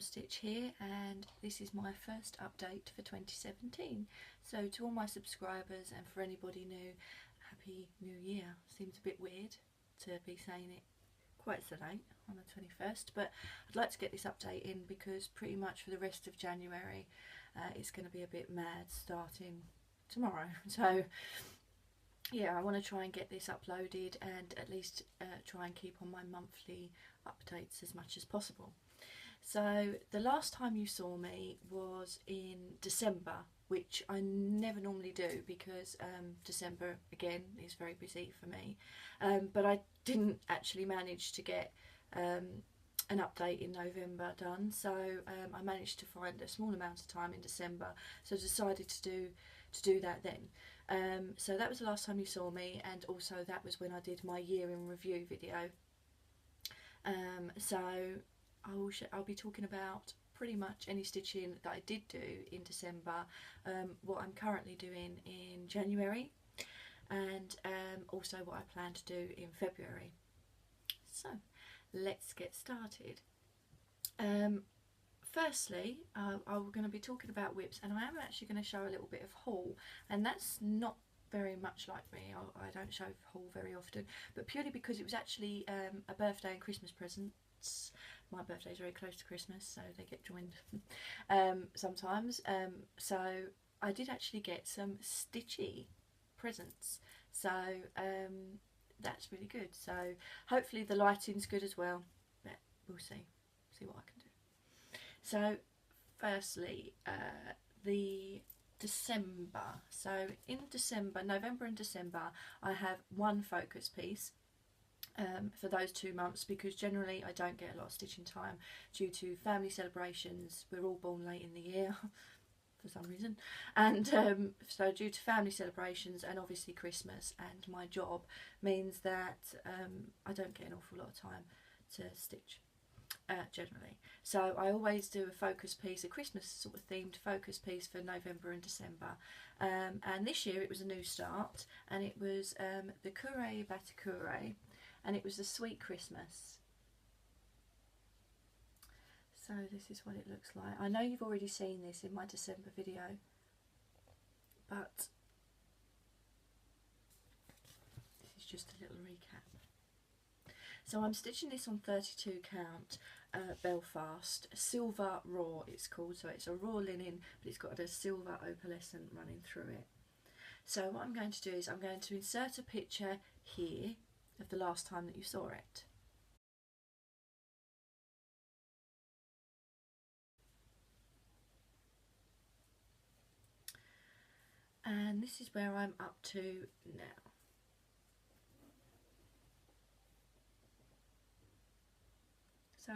Stitch here, and this is my first update for 2017. So to all my subscribers and for anybody new, Happy New Year. Seems a bit weird to be saying it quite so late on the 21st, but I'd like to get this update in because pretty much for the rest of January it's going to be a bit mad starting tomorrow. So yeah, I want to try and get this uploaded and at least try and keep on my monthly updates as much as possible. So the last time you saw me was in December, which I never normally do because December again is very busy for me, but I didn't actually manage to get an update in November done, so I managed to find a small amount of time in December, so I decided to do that then. So that was the last time you saw me, and also that was when I did my year in review video. So I'll be talking about pretty much any stitching that I did do in December, what I'm currently doing in January, and also what I plan to do in February. So let's get started. Firstly, I'm going to be talking about whips, and I am actually going to show a little bit of haul, and that's not very much like me. I don't show haul very often, but purely because it was actually a birthday and Christmas presents. My birthday's very close to Christmas, so they get joined sometimes. So I did actually get some Stitchy presents, so that's really good. So hopefully the lighting's good as well, but we'll see what I can do. So firstly, the December. So in December, November and December, I have one focus piece for those 2 months, because generally I don't get a lot of stitching time due to family celebrations. We're all born late in the year for some reason, and so due to family celebrations and obviously Christmas and my job means that I don't get an awful lot of time to stitch generally. So I always do a focus piece, a Christmas sort of themed focus piece for November and December, and this year it was a new start, and it was the Cuore Batticuore, and it was a Sweet Christmas. So this is what it looks like. I know you've already seen this in my December video, but this is just a little recap. So I'm stitching this on 32 count belfast, silver raw it's called, so it's a raw linen but it's got a silver opalescent running through it. So what I'm going to do is I'm going to insert a picture here of the last time that you saw it. And this is where I'm up to now. So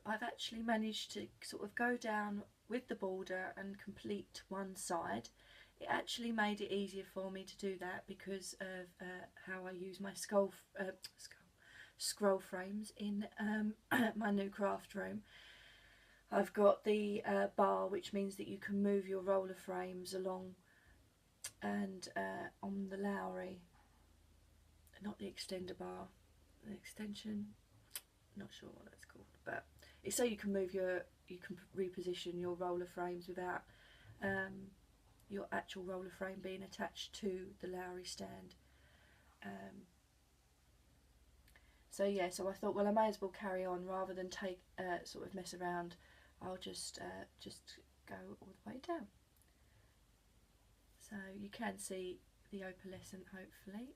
I've actually managed to sort of go down with the border and complete one side. It actually made it easier for me to do that because of how I use my scroll frames in my new craft room. I've got the bar, which means that you can move your roller frames along, and on the Lowry, not the extender bar, the extension, not sure what that's called, but it's so you can reposition your roller frames without your actual roller frame being attached to the Lowry stand. So yeah, so I thought, well, I may as well carry on rather than sort of mess around. I'll just go all the way down. So you can see the opalescent hopefully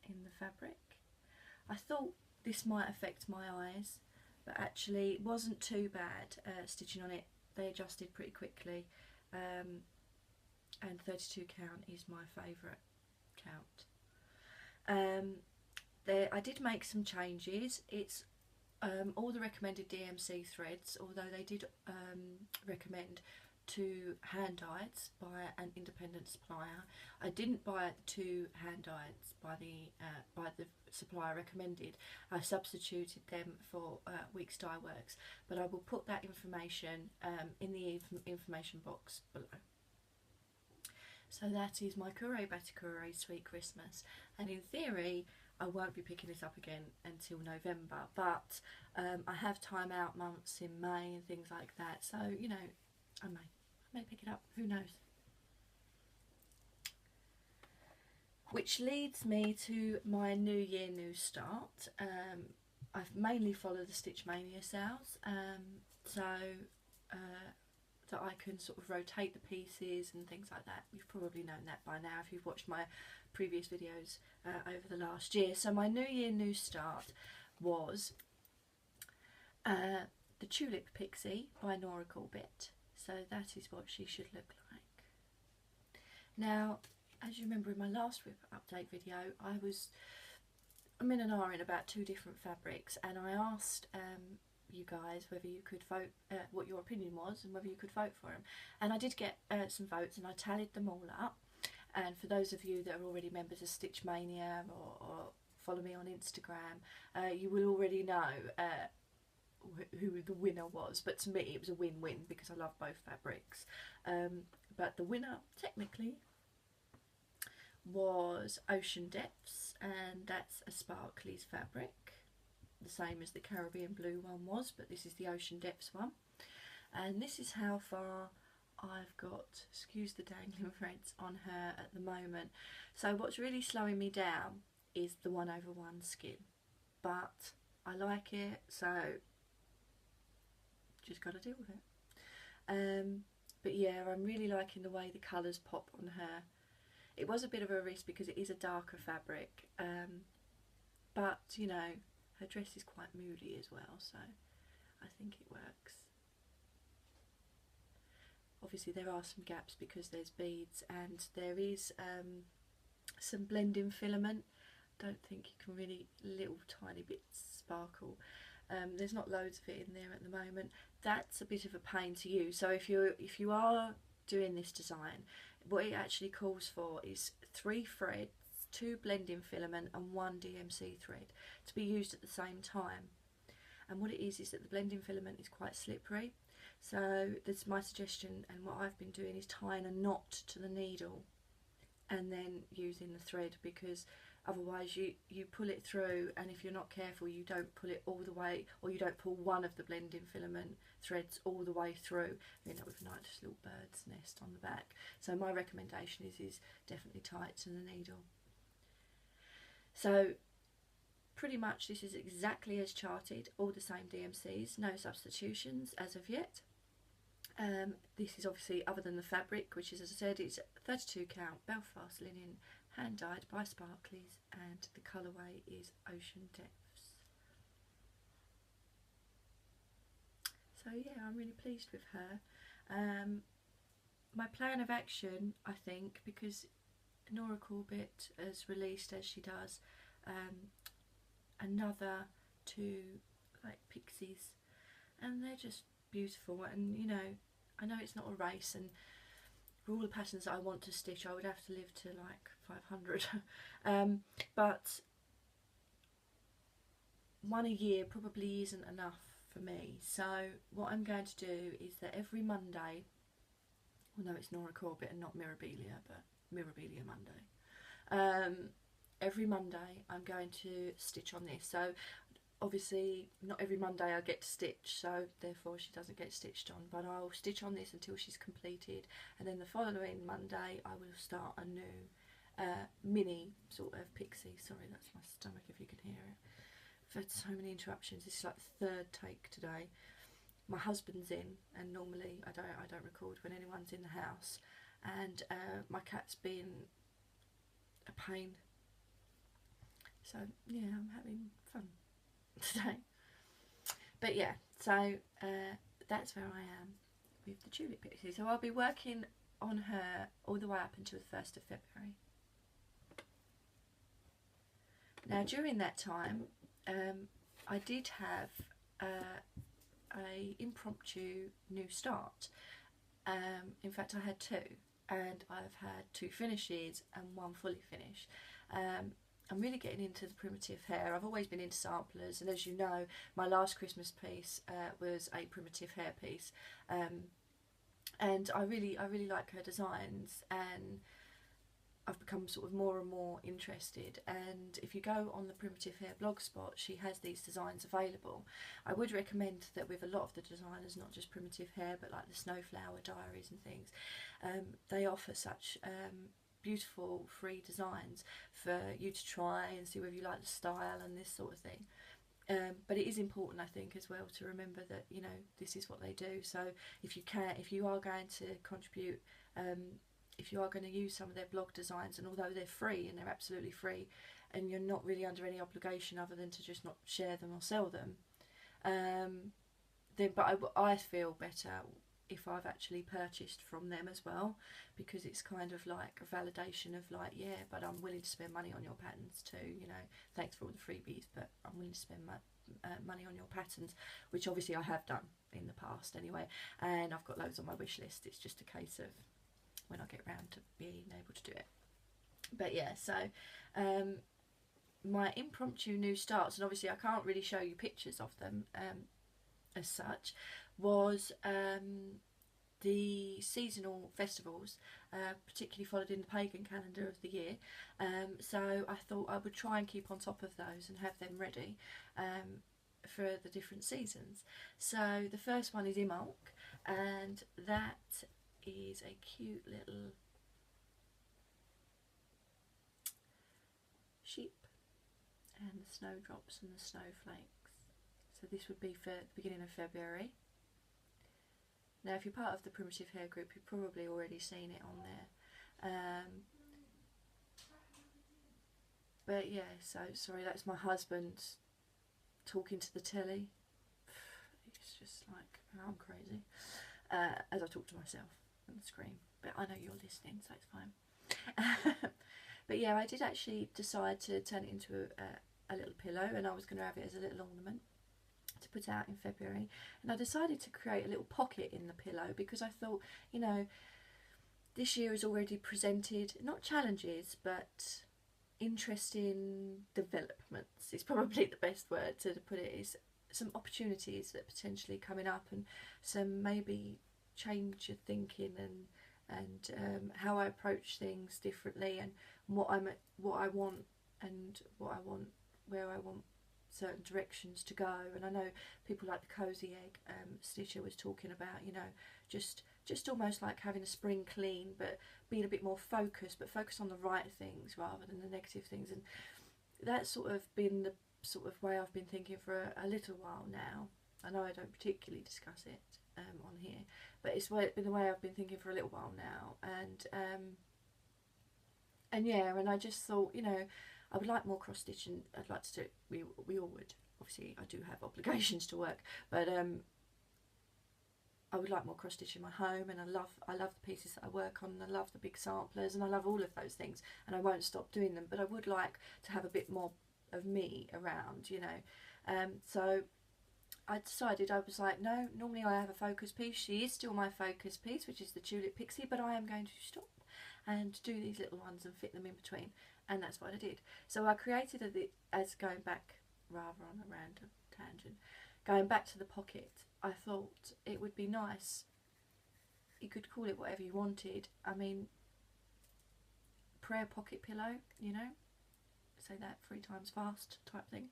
in the fabric. I thought this might affect my eyes, but actually it wasn't too bad stitching on it. They adjusted pretty quickly, and 32 count is my favourite count. I did make some changes. It's all the recommended DMC threads, although they did recommend 2 hand dyeds by an independent supplier. I didn't buy the 2 hand dyeds by the supplier recommended. I substituted them for Weeks Dye Works, but I will put that information in the information box below. So that is my Cuore Batticuore Sweet Christmas, and in theory I won't be picking this up again until November, but I have time out months in May and things like that, so you know, I may pick it up, who knows. Which leads me to my New Year, New Start. I've mainly followed the Stitch Mania sales, so that I can sort of rotate the pieces and things like that. You've probably known that by now if you've watched my previous videos over the last year. So my New Year, New Start was the Tulip Pixie by Nora Corbett. So that is what she should look like. Now, as you remember in my last whip update video, I'm in an R in about 2 different fabrics, and I asked you guys whether you could vote, what your opinion was and whether you could vote for them. And I did get some votes, and I tallied them all up. And for those of you that are already members of Stitch Mania or follow me on Instagram, you will already know who the winner was. But to me it was a win-win because I love both fabrics. But the winner technically was Ocean Depths, and that's a sparklies fabric, the same as the Caribbean blue one was, but this is the Ocean Depths one. And this is how far I've got, excuse the dangling threads, on her at the moment. So what's really slowing me down is the 1/1 skin, but I like it, so just got to deal with it. But yeah, I'm really liking the way the colours pop on her. It was a bit of a risk because it is a darker fabric, but you know, her dress is quite moody as well, so I think it works. Obviously there are some gaps because there's beads, and there is some blending filament. Don't think you can really, little tiny bits sparkle. There's not loads of it in there at the moment. That's a bit of a pain to use. So if you are doing this design, what it actually calls for is 3 threads, 2 blending filament and 1 DMC thread to be used at the same time. And what it is that the blending filament is quite slippery, so that's my suggestion, and what I've been doing is tying a knot to the needle and then using the thread, because otherwise you pull it through, and if you're not careful you don't pull it all the way, or you don't pull one of the blending filament threads all the way through, you end up with a nice little bird's nest on the back. So my recommendation is definitely tie it to the needle. So pretty much this is exactly as charted, all the same DMCs, no substitutions as of yet. This is obviously, other than the fabric, which is, as I said, it's 32 count Belfast linen, hand dyed by Sparklies, and the colourway is Ocean Depths. So yeah, I'm really pleased with her. My plan of action, I think, because Nora Corbett has released, as she does, another 2 like pixies, and they're just beautiful. And you know, I know it's not a race, and for all the patterns that I want to stitch I would have to live to like 500 but 1 a year probably isn't enough for me. So what I'm going to do is that every Monday, well no, it's Nora Corbett and not Mirabilia, but Mirabilia Monday, every Monday I'm going to stitch on this. So obviously not every Monday I get to stitch, so therefore she doesn't get stitched on, but I'll stitch on this until she's completed, and then the following Monday I will start a new mini sort of pixie. Sorry, that's my stomach if you can hear it. I've had so many interruptions. This is like the 3rd take today. My husband's in, and normally I don't record when anyone's in the house, and my cat's been a pain, so yeah, I'm having fun today. But yeah, so that's where I am with the Tulip Pixie. So I'll be working on her all the way up until the 1st of February. Now during that time I did have a impromptu new start. In fact I had 2, and I've had 2 finishes and 1 fully finished. I'm really getting into the primitive hair. I've always been into samplers, and as you know, my last Christmas piece was a primitive hair piece, and I really like her designs, and I've become sort of more and more interested, and if you go on the Primitive Hair blogspot, she has these designs available. I would recommend that with a lot of the designers, not just Primitive Hair, but like the Snowflower Diaries and things, they offer such beautiful free designs for you to try and see whether you like the style and this sort of thing. But it is important, I think, as well, to remember that, you know, this is what they do. So if you are going to contribute, if you are going to use some of their blog designs, and although they're free, and they're absolutely free, and you're not really under any obligation other than to just not share them or sell them, then I feel better if I've actually purchased from them as well, because it's kind of like a validation of like, yeah, but I'm willing to spend money on your patterns too, you know, thanks for all the freebies, but I'm willing to spend money on your patterns, which obviously I have done in the past anyway, and I've got loads on my wish list. It's just a case of when I get round to being able to do it. But yeah, so my impromptu new starts, and obviously I can't really show you pictures of them as such, was the seasonal festivals, particularly followed in the pagan calendar of the year. So I thought I would try and keep on top of those and have them ready for the different seasons. So the first one is Imbolc, and that is a cute little sheep and the snowdrops and the snowflakes. So this would be for the beginning of February. Now if you're part of the Primitive Hair group, you've probably already seen it on there. But yeah, so sorry, that's my husband talking to the telly. It's just like, I'm crazy. As I talk to myself on the screen. But I know you're listening, so it's fine. But yeah, I did actually decide to turn it into a little pillow, and I was going to have it as a little ornament to put out in February. And I decided to create a little pocket in the pillow because I thought, you know, this year has already presented, not challenges, but interesting developments is probably the best word to put it, is some opportunities that are potentially coming up, and some maybe change your thinking and how I approach things differently, and what I want, and where I want certain directions to go. And I know people like the Cozy Egg Stitcher was talking about, you know, just almost like having a spring clean, but being a bit more focused, but focus on the right things rather than the negative things. And that's sort of been the sort of way I've been thinking for a little while now. I know I don't particularly discuss it on here, but it's been the way I've been thinking for a little while now. And yeah, and I just thought, you know, I would like more cross stitch, and I'd like to do it. We all would. Obviously, I do have obligations to work, but I would like more cross stitch in my home, and I love the pieces that I work on, and I love the big samplers, and I love all of those things, and I won't stop doing them. But I would like to have a bit more of me around, you know. So I decided, I was like, no, normally I have a focus piece. She is still my focus piece, which is the tulip pixie, but I am going to stop and do these little ones and fit them in between. And that's what I did. So I created as going back, rather on a random tangent, going back to the pocket, I thought it would be nice. You could call it whatever you wanted. I mean, prayer pocket pillow, you know, say that 3 times fast type thing.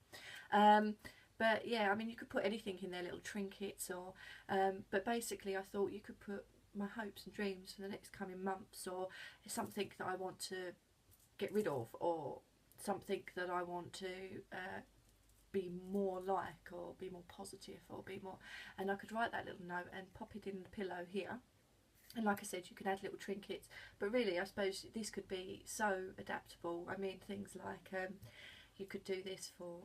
But yeah, I mean, you could put anything in there, little trinkets, or but basically I thought you could put my hopes and dreams for the next coming months, or something that I want to get rid of, or something that I want to be more like, or be more positive, or be more, and I could write that little note and pop it in the pillow here. And like I said, you can add little trinkets, but really I suppose this could be so adaptable. I mean, things like you could do this for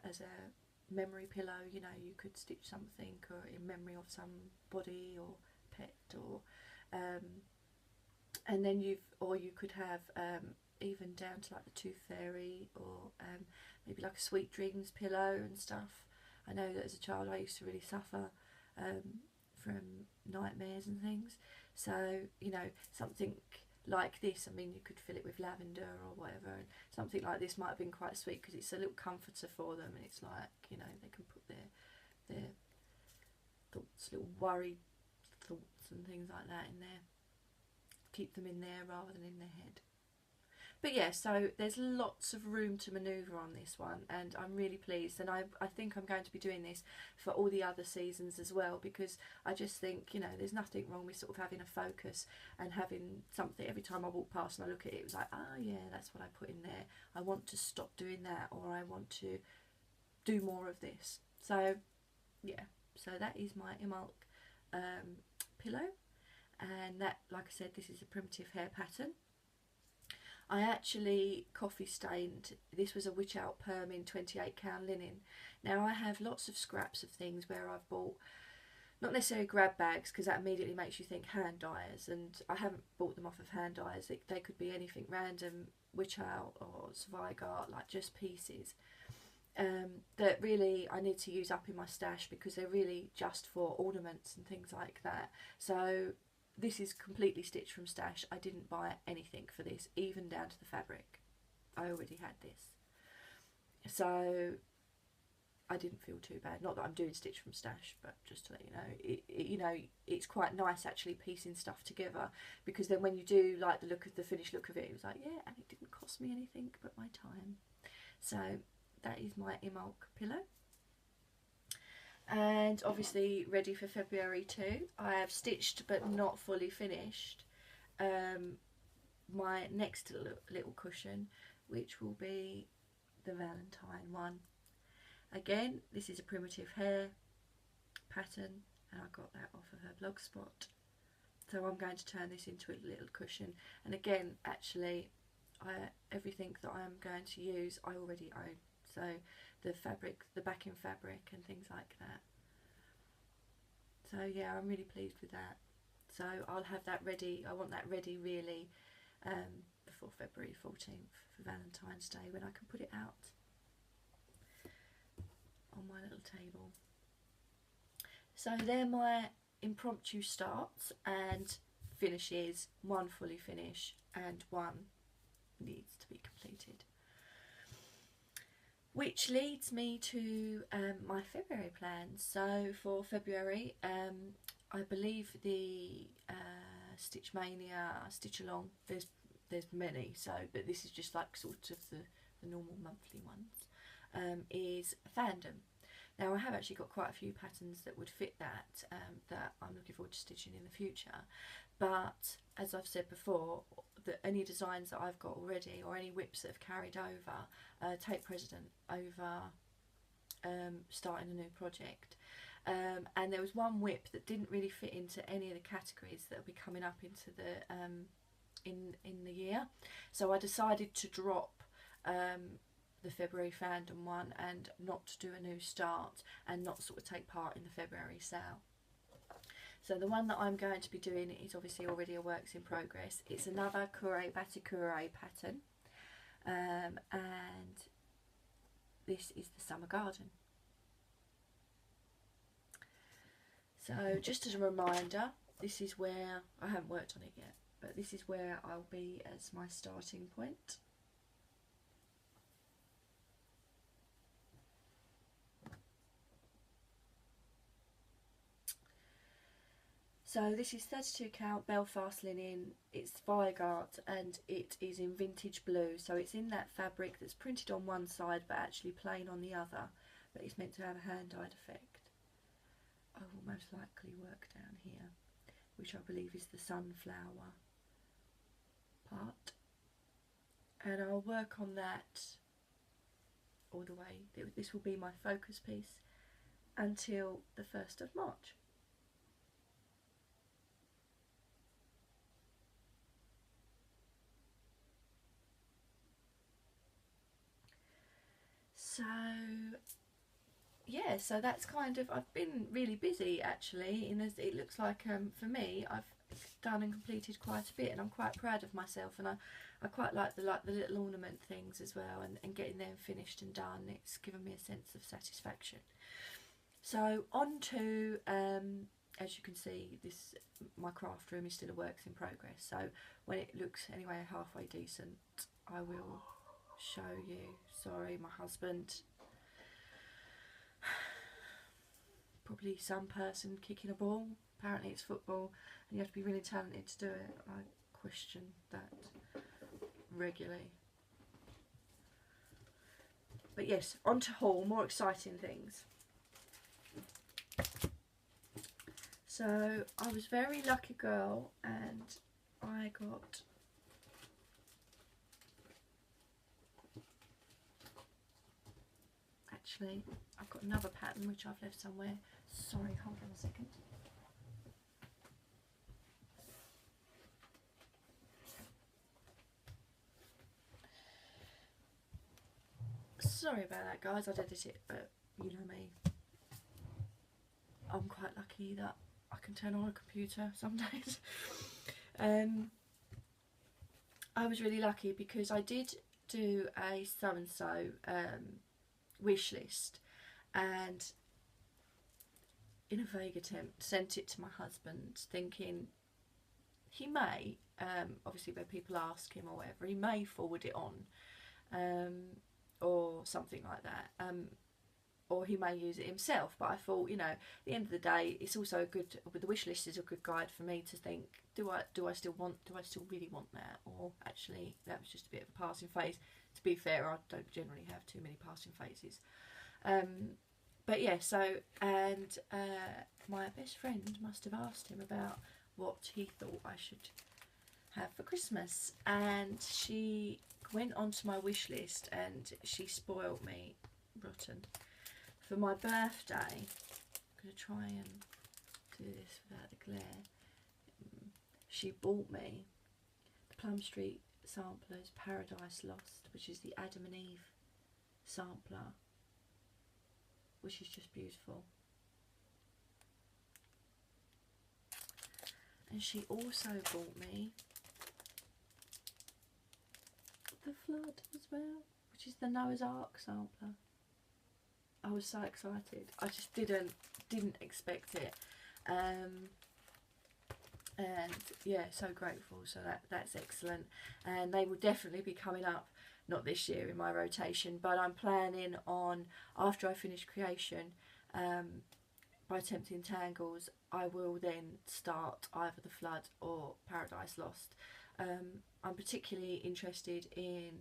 as a memory pillow, you know, you could stitch something or in memory of somebody or pet, or and then you could have even down to like the Tooth Fairy, or maybe like a Sweet Dreams pillow and stuff. I know that as a child I used to really suffer from nightmares and things, so you know, something like this, I mean, you could fill it with lavender or whatever, and something like this might have been quite sweet because it's a little comforter for them, and it's like, you know, they can put their thoughts, little worried thoughts and things like that in there, keep them in there rather than in their head. But yeah, so there's lots of room to manoeuvre on this one, and I'm really pleased. And I think I'm going to be doing this for all the other seasons as well, because I just think, you know, there's nothing wrong with sort of having a focus and having something. Every time I walk past and I look at it, it was like, oh yeah, that's what I put in there. I want to stop doing that, or I want to do more of this. So yeah, so that is my Imulk pillow, and that, like I said, this is a primitive hair pattern. I actually coffee stained, this was a witch out perm in 28 count linen. Now I have lots of scraps of things where I've bought, not necessarily grab bags, because that immediately makes you think hand dyers, and I haven't bought them off of hand dyers. They could be anything random, witch out or zwaigart, like just pieces that really I need to use up in my stash, because they're really just for ornaments and things like that. So this is completely stitched from stash. I didn't buy anything for this, even down to the fabric. I already had this, so I didn't feel too bad. Not that I'm doing stitch from stash, but just to let you know, you know, it's quite nice actually piecing stuff together, because then when you do like the look of the finished look of it, it was like, yeah, and it didn't cost me anything but my time. So that is my Imulk pillow. And obviously ready for February too. I have stitched but not fully finished my next little cushion, which will be the Valentine one. Again, this is a primitive hair pattern, and I got that off of her blog spot. So I'm going to turn this into a little cushion, and again, actually, everything that I'm going to use I already own. So the fabric, the backing fabric and things like that. So yeah, I'm really pleased with that. So I'll have that ready. I want that ready really before February 14th for Valentine's Day, when I can put it out on my little table. So they're my impromptu starts and finishes. One fully finished and one needs to be completed. Which leads me to my February plans. So for February, I believe the Stitch Mania, Stitch Along, there's many, so, but this is just like sort of the normal monthly ones, is Fandom. Now I have actually got quite a few patterns that would fit that, that I'm looking forward to stitching in the future. But as I've said before, any designs that I've got already, or any whips that have carried over, take precedent over starting a new project. And there was one whip that didn't really fit into any of the categories that will be coming up into the in the year, so I decided to drop the February Fandom one and not do a new start and not sort of take part in the February sale. So the one that I'm going to be doing is obviously already a works in progress. It's another Cuore Batticuore pattern, and this is the Summer Garden. So just as a reminder, this is where, I haven't worked on it yet, but this is where I'll be as my starting point. So this is 32 count Belfast linen, it's zwaigart, and it is in vintage blue, so it's in that fabric that's printed on one side but actually plain on the other, but it's meant to have a hand-dyed effect. I will most likely work down here, which I believe is the sunflower part, and I'll work on that all the way. This will be my focus piece until the 1st of March. So yeah, so that's kind of, I've been really busy actually, in as it looks like for me I've done and completed quite a bit, and I'm quite proud of myself, and I quite like the little ornament things as well, and getting them finished and done, it's given me a sense of satisfaction. So on to as you can see, this, my craft room is still a works in progress, so when it looks anyway halfway decent I will show you. Sorry, my husband, probably some person kicking a ball, apparently it's football and you have to be really talented to do it. I question that regularly. But yes, on to haul, more exciting things. So I was very lucky girl, and I got actually I've got another pattern which I've left somewhere. Sorry, hold on a second. Sorry about that, guys. I'd edit it, but you know me. I'm quite lucky that I can turn on a computer some days. I was really lucky because I did do a so-and-so wish list, and in a vague attempt sent it to my husband, thinking he may, obviously where people ask him or whatever, he may forward it on, or something like that, or he may use it himself. But I thought, you know, at the end of the day, it's also a good, with the wish list is a good guide for me to think, do I still really want that, or actually that was just a bit of a passing phase. To be fair, I don't generally have too many passing phases. But yeah, so, and my best friend must have asked him about what he thought I should have for Christmas, and she went onto my wish list and she spoiled me rotten. For my birthday, I'm going to try and do this without the glare. She bought me the Plum Street Samplers Paradise Lost, which is the Adam and Eve sampler, which is just beautiful. And she also bought me the Flood as well, which is the Noah's Ark sampler. I was so excited. I just didn't expect it. And yeah, so grateful. So that's excellent. And they will definitely be coming up, not this year in my rotation, but I'm planning on, after I finish creation, by Tempting Tangles, I will then start either the Flood or Paradise Lost. I'm particularly interested in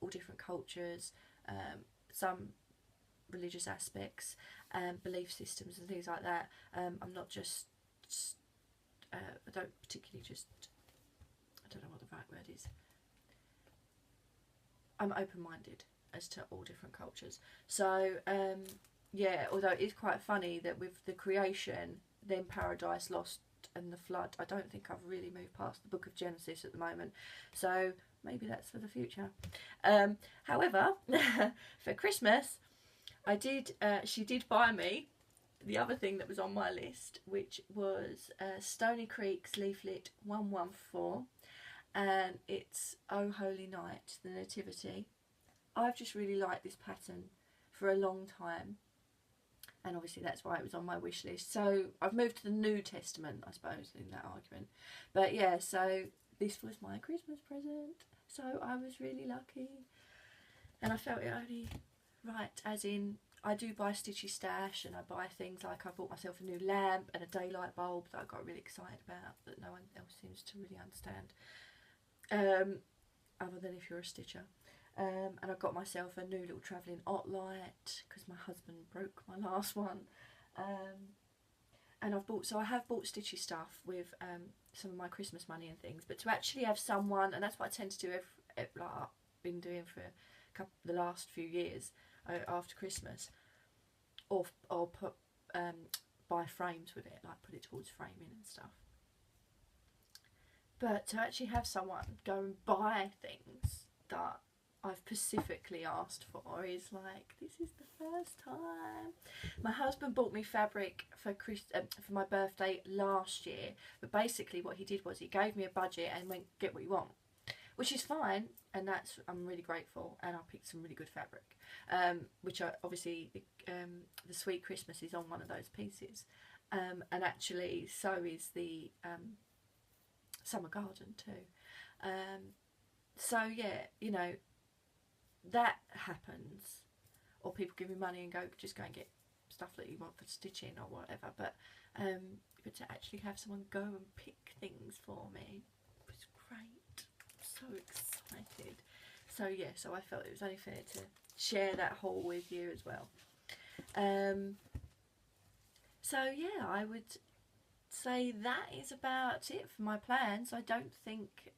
all different cultures, some religious aspects, belief systems and things like that. I'm not just, I don't particularly just, I don't know what the right word is. I'm open-minded as to all different cultures. So yeah, although it is quite funny that with the creation, then Paradise Lost and the Flood, I don't think I've really moved past the Book of Genesis at the moment. So maybe that's for the future. However, for Christmas, I did. She did buy me the other thing that was on my list, which was Stony Creek's leaflet 114, and it's Oh Holy Night, the Nativity. I've just really liked this pattern for a long time, and obviously that's why it was on my wish list. So I've moved to the New Testament, I suppose, in that argument. But yeah, so this was my Christmas present, so I was really lucky, and I felt it only right, as in I do buy Stitchy stash, and I buy things like I bought myself a new lamp and a daylight bulb that I got really excited about, that no one else seems to really understand, other than if you're a stitcher. And I got myself a new little travelling ot light because my husband broke my last one. And I have bought Stitchy stuff with some of my Christmas money and things, but to actually have someone, and that's what I tend to do like I've been doing for the last few years after Christmas, or put buy frames with it, like put it towards framing and stuff. But to actually have someone go and buy things that I've specifically asked for is like, this is the first time. My husband bought me fabric for my birthday last year, but basically what he did was he gave me a budget and went, get what you want, which is fine, and I'm really grateful, and I picked some really good fabric, which obviously the Sweet Christmas is on one of those pieces, and actually so is the Summer Garden too. So yeah, you know, that happens, or people give me money and go, just go and get stuff that you want for stitching or whatever, but to actually have someone go and pick things for me was great. So So yeah, so I felt it was only fair to share that haul with you as well. So yeah, I would say that is about it for my plans. I don't think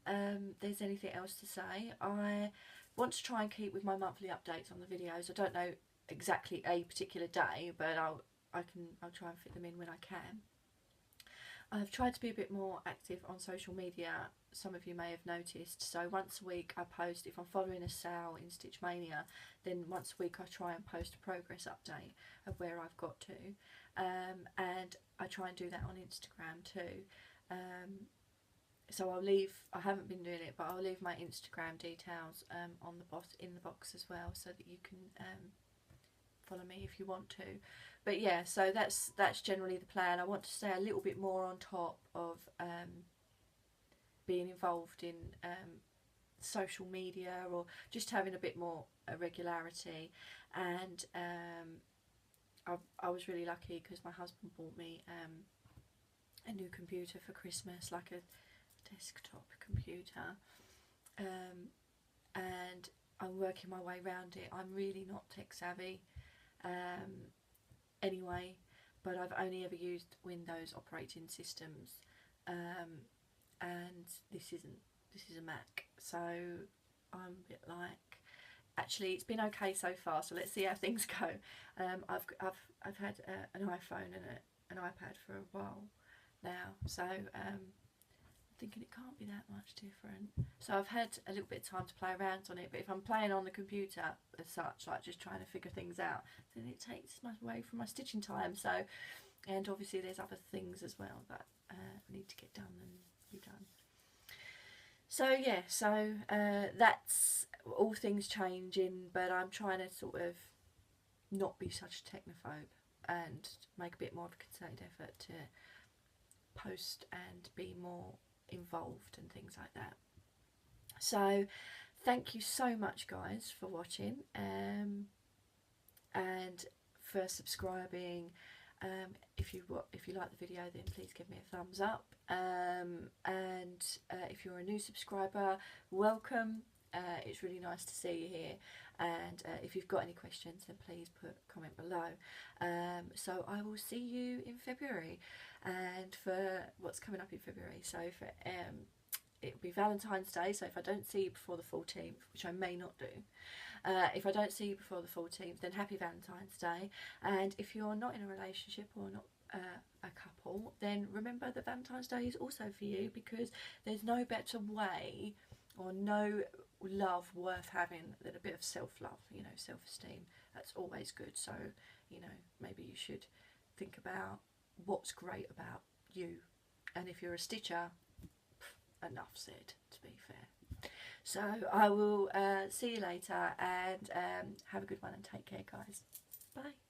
there's anything else to say. I want to try and keep with my monthly updates on the videos. I don't know exactly a particular day, but I'll try and fit them in when I can. I've tried to be a bit more active on social media. Some of you may have noticed. So once a week I post, if I'm following a sale in Stitch Mania, then once a week I try and post a progress update of where I've got to. And I try and do that on Instagram too. So I haven't been doing it, but I'll leave my Instagram details in the box as well, so that you can follow me if you want to. But yeah, so that's generally the plan. I want to stay a little bit more on top of being involved in social media, or just having a bit more regularity. And I was really lucky because my husband bought me a new computer for Christmas, like a desktop computer, and I'm working my way around it. I'm really not tech savvy anyway, but I've only ever used Windows operating systems, and this is a Mac, so I'm a bit like, actually it's been okay so far, so let's see how things go. I've had an iPhone and an iPad for a while now, so I'm thinking it can't be that much different. So I've had a little bit of time to play around on it, but if I'm playing on the computer as such, like just trying to figure things out, then it takes my away from my stitching time. So, and obviously there's other things as well that need to get done and be done. So yeah, so that's all things changing, but I'm trying to sort of not be such a technophobe and make a bit more of a concerted effort to post and be more involved and things like that. So thank you so much guys for watching, and for subscribing. If you like the video, then please give me a thumbs up, and if you're a new subscriber, welcome. It's really nice to see you here, and if you've got any questions, then please put a comment below. So I will see you in February, and for what's coming up in February, so for it'll be Valentine's Day, so if I don't see you before the 14th, which I may not do, if I don't see you before the 14th, then happy Valentine's Day. And if you're not in a relationship or not a couple, then remember that Valentine's Day is also for you, because there's no better way or no love worth having than a bit of self-love, you know, self-esteem. That's always good. So, you know, maybe you should think about what's great about you. And if you're a stitcher, enough said, to be fair. So I will see you later, and have a good one, and take care guys. Bye.